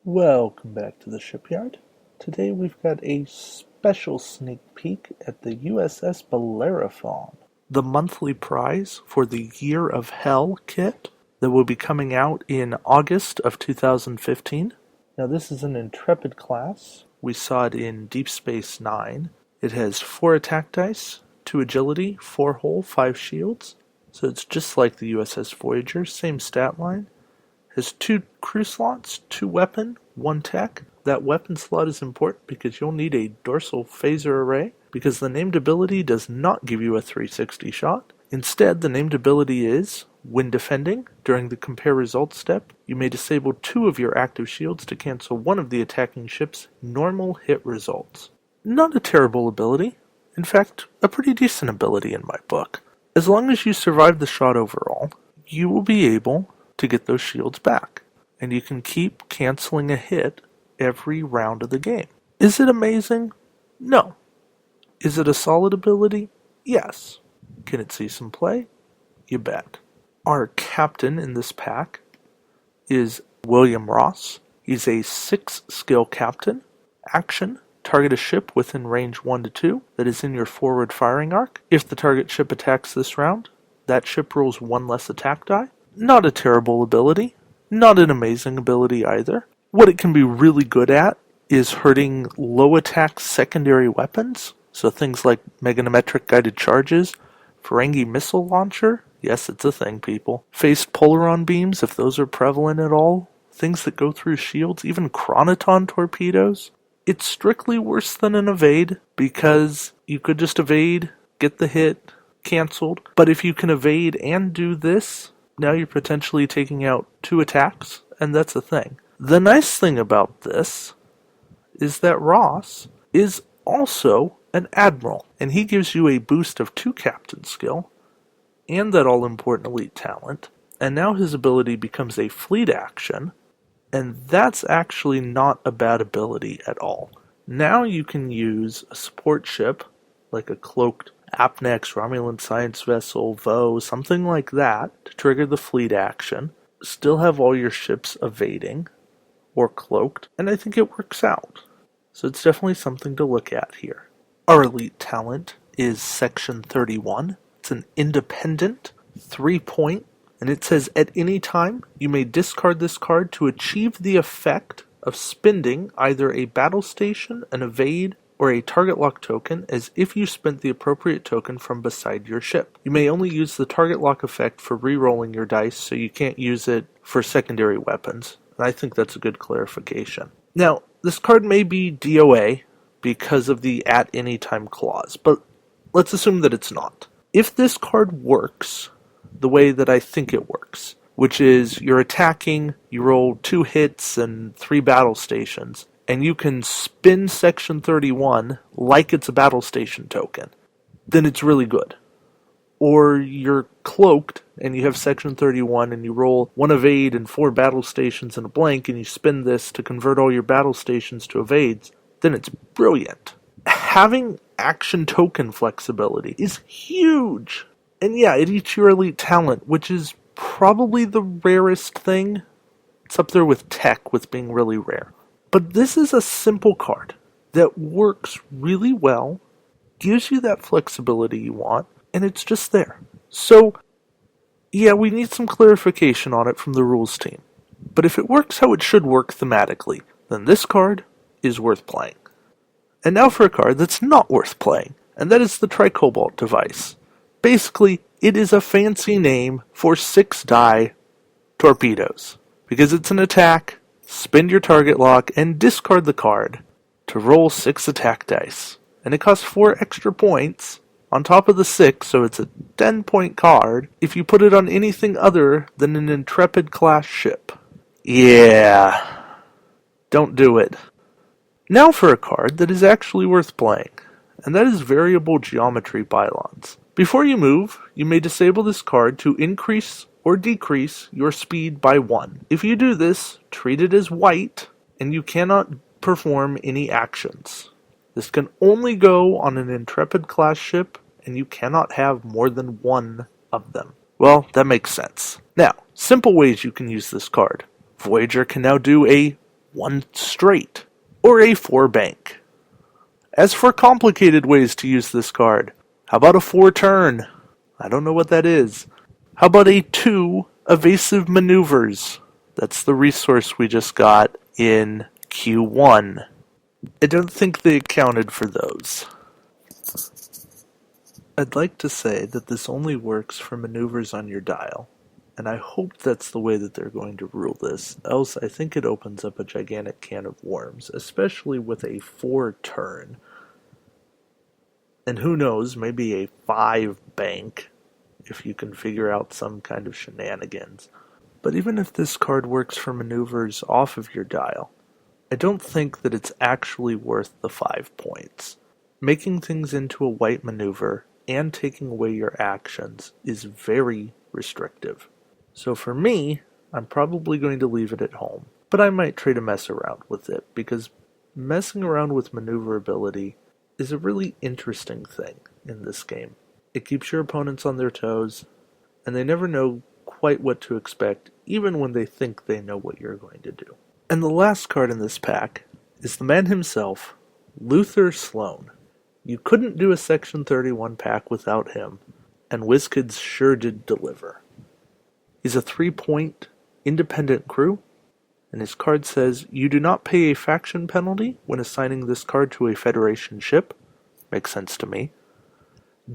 Welcome back to the Shipyard. Today we've got a special sneak peek at the USS Bellerophon, the monthly prize for the Year of Hell kit that will be coming out in August of 2015. Now this is an Intrepid class. We saw it in Deep Space Nine. It has 4 attack dice, 2 agility, 4 hull, 5 shields. So it's just like the USS Voyager, same stat line. Has 2 crew slots, 2 weapon, 1 tech. That weapon slot is important because you'll need a dorsal phaser array, because the named ability does not give you a 360 shot. Instead, the named ability is, when defending, during the compare results step, you may disable 2 of your active shields to cancel 1 of the attacking ship's normal hit results. Not a terrible ability. In fact, a pretty decent ability in my book. As long as you survive the shot overall, you will be able to get those shields back, and you can keep canceling a hit every round of the game. Is it amazing? No. Is it a solid ability? Yes. Can it see some play? You bet. Our captain in this pack is William Ross. He's a 6 skill captain. Action: target a ship within range 1 to 2 that is in your forward firing arc. If the target ship attacks this round, that ship rolls 1 less attack die. Not a terrible ability, not an amazing ability either. What it can be really good at is hurting low attack secondary weapons, so things like meganometric guided charges, Ferengi missile launcher, yes, it's a thing, people. Phased polaron beams, if those are prevalent at all, things that go through shields, even chronoton torpedoes. It's strictly worse than an evade, because you could just evade, get the hit, cancelled, but if you can evade and do this, now you're potentially taking out 2 attacks, and that's a thing. The nice thing about this is that Ross is also an admiral, and he gives you a boost of 2 captain skill, and that all-important elite talent, and now his ability becomes a fleet action, and that's actually not a bad ability at all. Now you can use a support ship, like a cloaked Apnex, Romulan Science Vessel, Vo, something like that, to trigger the fleet action, still have all your ships evading, or cloaked, and I think it works out. So it's definitely something to look at here. Our elite talent is Section 31. It's an independent, 3-point, and it says at any time you may discard this card to achieve the effect of spending either a battle station, an evade, or a target lock token as if you spent the appropriate token from beside your ship. You may only use the target lock effect for re-rolling your dice, so you can't use it for secondary weapons. And I think that's a good clarification. Now, this card may be DOA because of the at any time clause, but let's assume that it's not. If this card works the way that I think it works, which is you're attacking, you roll 2 hits and 3 battle stations, and you can spin Section 31 like it's a battle station token, then it's really good. Or you're cloaked, and you have Section 31, and you roll 1 evade and 4 battle stations and a blank, and you spin this to convert all your battle stations to evades, then it's brilliant. Having action token flexibility is huge. And yeah, it eats your elite talent, which is probably the rarest thing. It's up there with tech with being really rare. But this is a simple card that works really well, gives you that flexibility you want, and it's just there. So, yeah, we need some clarification on it from the rules team. But if it works how it should work thematically, then this card is worth playing. And now for a card that's not worth playing, and that is the Tricobalt Device. Basically, it is a fancy name for 6-die torpedoes, because it's an attack, spend your target lock, and discard the card to roll 6 attack dice. And it costs 4 extra points on top of the 6, so it's a 10-point card if you put it on anything other than an Intrepid class ship. Yeah, don't do it. Now for a card that is actually worth playing, and that is Variable Geometry Pylons. Before you move, you may disable this card to increase or decrease your speed by 1. If you do this, treat it as white, and you cannot perform any actions. This can only go on an Intrepid class ship, and you cannot have more than 1 of them. Well, that makes sense. Now, simple ways you can use this card. Voyager can now do a one straight, or a 4 bank. As for complicated ways to use this card, how about a 4 turn? I don't know what that is. How about a 2 evasive maneuvers? That's the resource we just got in Q1. I don't think they accounted for those. I'd like to say that this only works for maneuvers on your dial, and I hope that's the way that they're going to rule this, else I think it opens up a gigantic can of worms, especially with a 4 turn. And who knows, maybe a 5 bank, if you can figure out some kind of shenanigans. But even if this card works for maneuvers off of your dial, I don't think that it's actually worth the 5 points. Making things into a white maneuver and taking away your actions is very restrictive. So for me, I'm probably going to leave it at home, but I might try to mess around with it, because messing around with maneuverability is a really interesting thing in this game. It keeps your opponents on their toes, and they never know quite what to expect, even when they think they know what you're going to do. And the last card in this pack is the man himself, Luther Sloane. You couldn't do a Section 31 pack without him, and WizKids sure did deliver. He's a 3-point independent crew, and his card says, you do not pay a faction penalty when assigning this card to a Federation ship. Makes sense to me.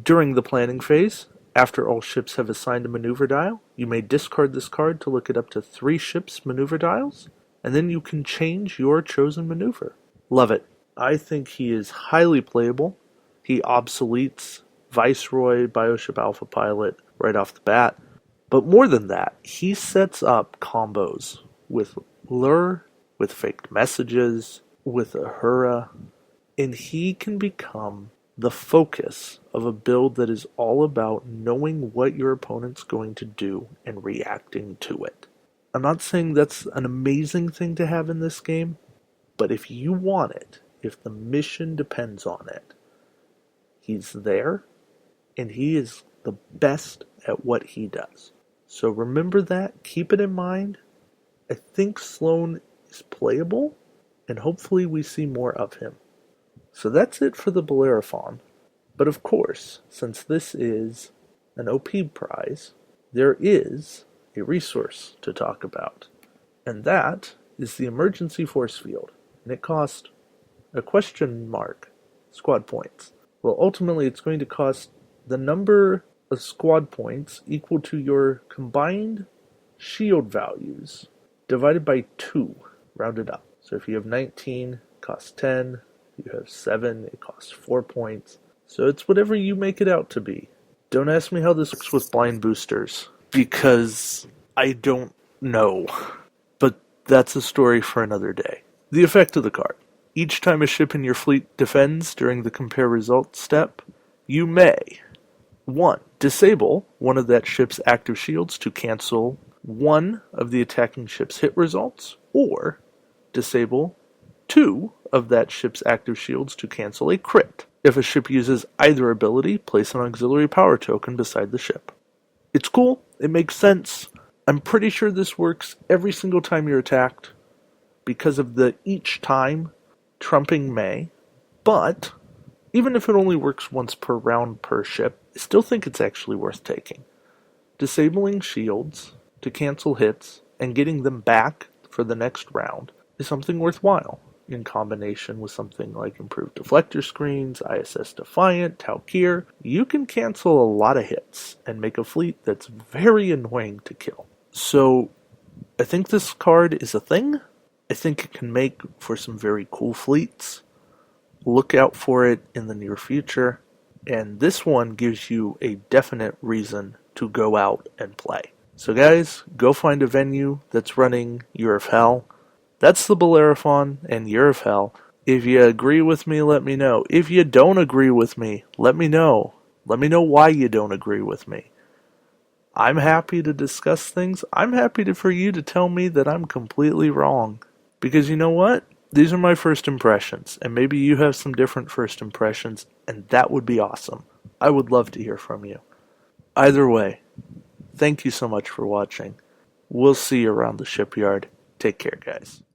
During the planning phase, after all ships have assigned a maneuver dial, you may discard this card to look at up to 3 ships' maneuver dials, and then you can change your chosen maneuver. Love it. I think he is highly playable. He obsoletes Viceroy, Bioship Alpha Pilot right off the bat. But more than that, he sets up combos with Lure, with faked messages, with Uhura, and he can become the focus of a build that is all about knowing what your opponent's going to do and reacting to it. I'm not saying that's an amazing thing to have in this game, but if you want it, if the mission depends on it, he's there, and he is the best at what he does. So remember that, keep it in mind. I think Sloane is playable, and hopefully we see more of him. So that's it for the Bellerophon. But of course, since this is an OP prize, there is a resource to talk about. And that is the emergency force field. And it cost a question mark squad points. Well, ultimately it's going to cost the number of squad points equal to your combined shield values divided by 2, rounded up. So if you have 19, it costs 10. If you have 7, it costs 4 points. So it's whatever you make it out to be. Don't ask me how this works with blind boosters, because I don't know. But that's a story for another day. The effect of the card. Each time a ship in your fleet defends during the compare results step, you may 1. Disable one of that ship's active shields to cancel one of the attacking ship's hit results, or disable 2 of that ship's active shields to cancel a crit. If a ship uses either ability, place an auxiliary power token beside the ship. It's cool, it makes sense. I'm pretty sure this works every single time you're attacked, because of the each time trumping may, but even if it only works once per round per ship, I still think it's actually worth taking. Disabling shields to cancel hits and getting them back for the next round is something worthwhile, in combination with something like improved deflector screens, ISS Defiant, Talkir. You can cancel a lot of hits and make a fleet that's very annoying to kill. So I think this card is a thing. I think it can make for some very cool fleets. Look out for it in the near future. And this one gives you a definite reason to go out and play. So guys, go find a venue that's running Year of Hell. That's the Bellerophon and Year of Hell. If you agree with me, let me know. If you don't agree with me, let me know. Let me know why you don't agree with me. I'm happy to discuss things. I'm happy for you to tell me that I'm completely wrong. Because you know what? These are my first impressions, and maybe you have some different first impressions, and that would be awesome. I would love to hear from you. Either way, thank you so much for watching. We'll see you around the shipyard. Take care, guys.